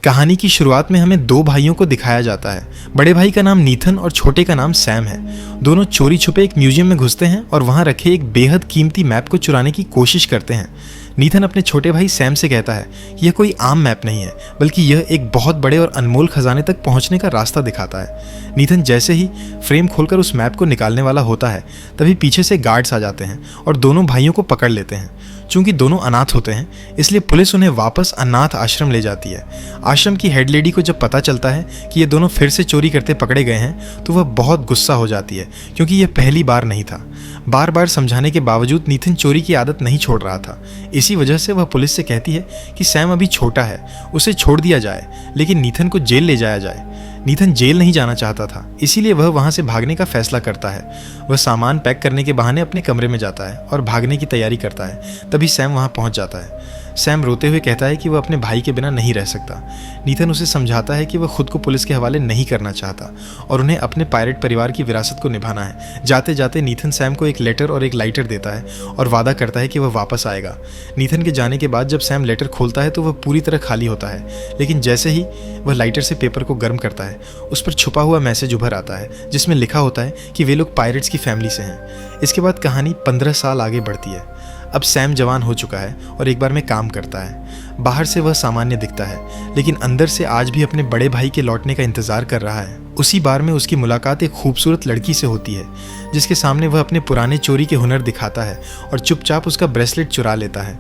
कहानी की शुरुआत में हमें दो भाइयों को दिखाया जाता है। बड़े भाई का नाम नीथन और छोटे का नाम सैम है। दोनों चोरी छुपे एक म्यूजियम में घुसते हैं और वहां रखे एक बेहद कीमती मैप को चुराने की कोशिश करते हैं। नीथन अपने छोटे भाई सैम से कहता है कि यह कोई आम मैप नहीं है, बल्कि यह एक बहुत बड़े और अनमोल खजाने तक पहुंचने का रास्ता दिखाता है। नीथन जैसे ही फ्रेम खोलकर उस मैप को निकालने वाला होता है, तभी पीछे से गार्ड्स आ जाते हैं और दोनों भाइयों को पकड़ लेते हैं। चूंकि दोनों अनाथ होते हैं, इसलिए पुलिस उन्हें वापस अनाथ आश्रम ले जाती है। आश्रम की हेड लेडी को जब पता चलता है कि ये दोनों फिर से चोरी करते पकड़े गए हैं, तो वह बहुत गुस्सा हो जाती है, क्योंकि यह पहली बार नहीं था। बार बार समझाने के बावजूद नीथन चोरी की आदत नहीं छोड़ रहा था। इसी वजह से वह पुलिस से कहती है कि सैम अभी छोटा है, उसे छोड़ दिया जाए, लेकिन नीथन को जेल ले जाया जाए। नीथन जेल नहीं जाना चाहता था, इसीलिए वह वहां से भागने का फैसला करता है। वह सामान पैक करने के बहाने अपने कमरे में जाता है और भागने की तैयारी करता है। तभी सैम वहां पहुंच जाता है। सैम रोते हुए कहता है कि वह अपने भाई के बिना नहीं रह सकता। नीथन उसे समझाता है कि वह खुद को पुलिस के हवाले नहीं करना चाहता और उन्हें अपने पायरेट परिवार की विरासत को निभाना है। जाते जाते नीथन सैम को एक लेटर और एक लाइटर देता है और वादा करता है कि वह वापस आएगा। नीथन के जाने के बाद जब सैम लेटर खोलता है तो वह पूरी तरह खाली होता है, लेकिन जैसे ही वह लाइटर से पेपर को गर्म करता है, उस पर छुपा हुआ मैसेज उभर आता है, जिसमें लिखा होता है कि वे लोग पायरेट्स की फैमिली से हैं। इसके बाद कहानी 15 साल आगे बढ़ती है। अब सैम जवान हो चुका है और एक बार में काम करता है। बाहर से वह सामान्य दिखता है, लेकिन अंदर से आज भी अपने बड़े भाई के लौटने का इंतजार कर रहा है। उसी बार में उसकी मुलाकात एक खूबसूरत लड़की से होती है, जिसके सामने वह अपने पुराने चोरी के हुनर दिखाता है और चुपचाप उसका ब्रेसलेट चुरा लेता है।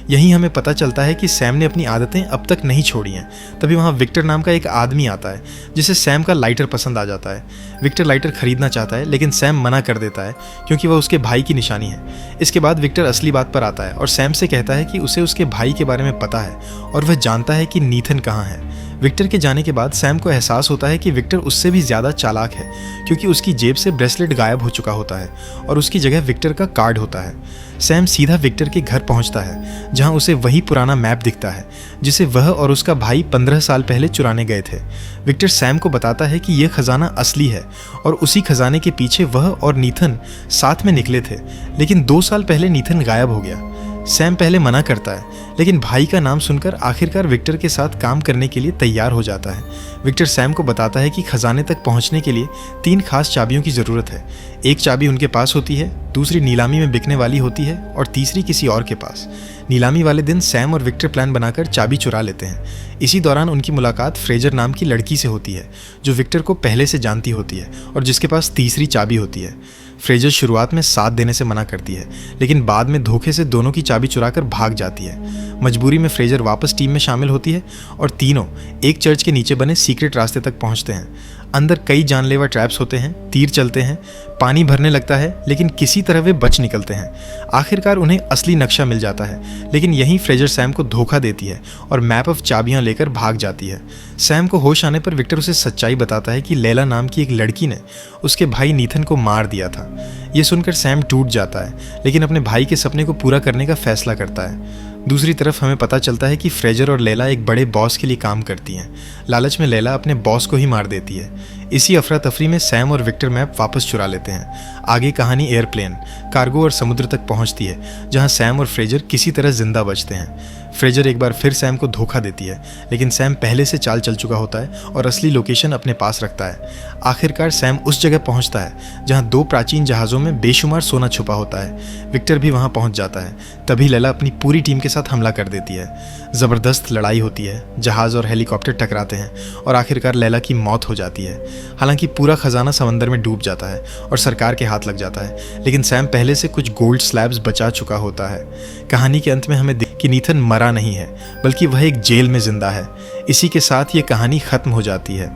यहीं हमें पता चलता है कि सैम ने अपनी आदतें अब तक नहीं छोड़ी हैं। तभी वहाँ विक्टर नाम का एक आदमी आता है, जिसे सैम का लाइटर पसंद आ जाता है। विक्टर लाइटर खरीदना चाहता है, लेकिन सैम मना कर देता है, क्योंकि वह उसके भाई की निशानी है। इसके बाद विक्टर असली बात पर आता है और सैम से कहता है कि उसे उसके भाई के बारे में पता है और वह जानता है कि नीथन कहाँ है। विक्टर के जाने के बाद सैम को एहसास होता है कि विक्टर उससे भी ज़्यादा चालाक है, क्योंकि उसकी जेब से ब्रेसलेट गायब हो चुका होता है और उसकी जगह विक्टर का कार्ड होता है। सैम सीधा विक्टर के घर पहुंचता है, जहां उसे वही पुराना मैप दिखता है, जिसे वह और उसका भाई 15 साल पहले चुराने गए थे। विक्टर सैम को बताता है कि यह खजाना असली है और उसी खजाने के पीछे वह और नीथन साथ में निकले थे, लेकिन 2 साल पहले नीथन गायब हो गया। सैम पहले मना करता है, लेकिन भाई का नाम सुनकर आखिरकार विक्टर के साथ काम करने के लिए तैयार हो जाता है। विक्टर सैम को बताता है कि खजाने तक पहुंचने के लिए 3 खास चाबियों की ज़रूरत है। एक चाबी उनके पास होती है, दूसरी नीलामी में बिकने वाली होती है और तीसरी किसी और के पास। नीलामी वाले दिन सैम और विक्टर प्लान बनाकर चाबी चुरा लेते हैं। इसी दौरान उनकी मुलाकात फ्रेजर नाम की लड़की से होती है, जो विक्टर को पहले से जानती होती है और जिसके पास तीसरी चाबी होती है। फ्रेजर शुरुआत में साथ देने से मना करती है, लेकिन बाद में धोखे से दोनों की चाबी चुराकर भाग जाती है। मजबूरी में फ्रेजर वापस टीम में शामिल होती है और तीनों एक चर्च के नीचे बने सीक्रेट रास्ते तक पहुंचते हैं। अंदर कई जानलेवा ट्रैप्स होते हैं, तीर चलते हैं, पानी भरने लगता है, लेकिन किसी तरह वे बच निकलते हैं। आखिरकार उन्हें असली नक्शा मिल जाता है, लेकिन यहीं फ्रेजर सैम को धोखा देती है और मैप ऑफ चाबियां लेकर भाग जाती है। सैम को होश आने पर विक्टर उसे सच्चाई बताता है कि लैला नाम की एक लड़की ने उसके भाई नीथन को मार दिया था। ये सुनकर सैम टूट जाता है, लेकिन अपने भाई के सपने को पूरा करने का फैसला करता है। दूसरी तरफ हमें पता चलता है कि फ्रेजर और लैला एक बड़े बॉस के लिए काम करती हैं। लालच में लैला अपने बॉस को ही मार देती है। इसी अफरा तफरी में सैम और विक्टर मैप वापस चुरा लेते हैं। आगे कहानी एयरप्लेन, कार्गो और समुद्र तक पहुंचती है, जहां सैम और फ्रेजर किसी तरह जिंदा बचते हैं। फ्रेजर एक बार फिर सैम को धोखा देती है, लेकिन सैम पहले से चाल चल चुका होता है और असली लोकेशन अपने पास रखता है। आखिरकार सैम उस जगह पहुंचता है जहां 2 प्राचीन जहाज़ों में बेशुमार सोना छुपा होता है। विक्टर भी वहां पहुंच जाता है। तभी लैला अपनी पूरी टीम के साथ हमला कर देती है। ज़बरदस्त लड़ाई होती है, जहाज़ और हेलीकॉप्टर टकराते हैं और आखिरकार लैला की मौत हो जाती है। हालांकि पूरा खजाना समंदर में डूब जाता है और सरकार के हाथ लग जाता है, लेकिन सैम पहले से कुछ गोल्ड स्लैब्स बचा चुका होता है। कहानी के अंत में हमें कि नीथन मरा नहीं है, बल्कि वह एक जेल में जिंदा है। इसी के साथ ये कहानी खत्म हो जाती है।